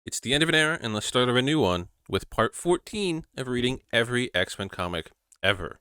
It's the end of an era and the start of a new one, with part 14 of reading every X-Men comic ever.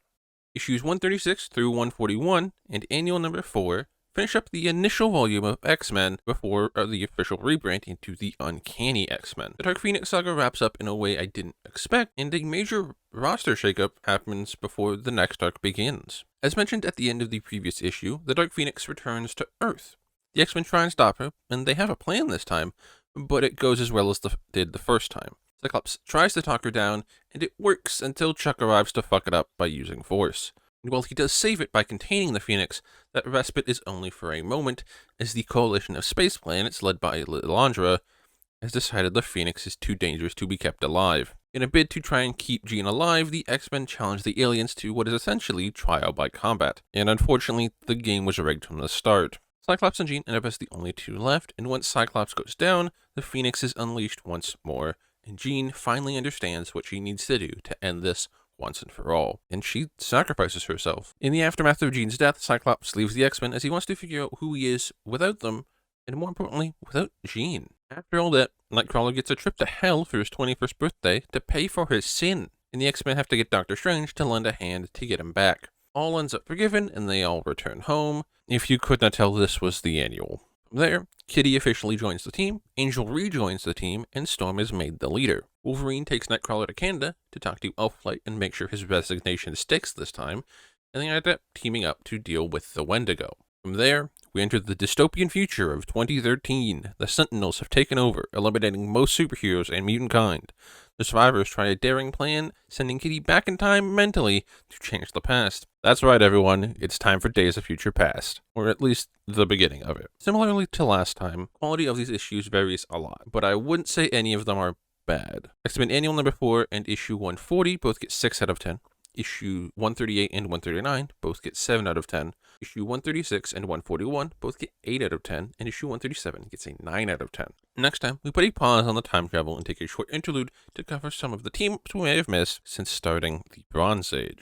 Issues 136 through 141 and annual number 4 finish up the initial volume of X-Men before the official rebrand into the Uncanny X-Men. The Dark Phoenix saga wraps up in a way I didn't expect, and a major roster shakeup happens before the next arc begins. As mentioned at the end of the previous issue, the Dark Phoenix returns to Earth. The X-Men try and stop her, and they have a plan this time, but it goes as well as did the first time. Cyclops tries to talk her down, and it works until Chuck arrives to fuck it up by using force. And while he does save it by containing the Phoenix, that respite is only for a moment, as the coalition of space planets led by Lilandra has decided the Phoenix is too dangerous to be kept alive. In a bid to try and keep Jean alive, the X-Men challenge the aliens to what is essentially trial by combat, and unfortunately, the game was rigged from the start. Cyclops and Jean end up as the only two left, and once Cyclops goes down, the Phoenix is unleashed once more, and Jean finally understands what she needs to do to end this once and for all, and she sacrifices herself. In the aftermath of Jean's death, Cyclops leaves the X-Men as he wants to figure out who he is without them, and more importantly, without Jean. After all that, Nightcrawler gets a trip to hell for his 21st birthday to pay for his sin, and the X-Men have to get Doctor Strange to lend a hand to get him back. All ends up forgiven, and they all return home. If you could not tell, this was the annual. From there, Kitty officially joins the team, Angel rejoins the team, and Storm is made the leader. Wolverine takes Nightcrawler to Canada to talk to Elflight and make sure his resignation sticks this time, and they end up teaming up to deal with the Wendigo. From there, we enter the dystopian future of 2013. The Sentinels have taken over, eliminating most superheroes and mutant kind. The survivors try a daring plan, sending Kitty back in time mentally to change the past. That's right, everyone. It's time for Days of Future Past, or at least the beginning of it. Similarly to last time, quality of these issues varies a lot, but I wouldn't say any of them are bad. X-Men Annual number 4 and issue 140 both get 6 out of 10. Issue 138 and 139 both get 7 out of 10. Issue 136 and 141 both get 8 out of 10, and issue 137 gets a 9 out of 10. Next time, we put a pause on the time travel and take a short interlude to cover some of the team-ups we may have missed since starting the Bronze Age.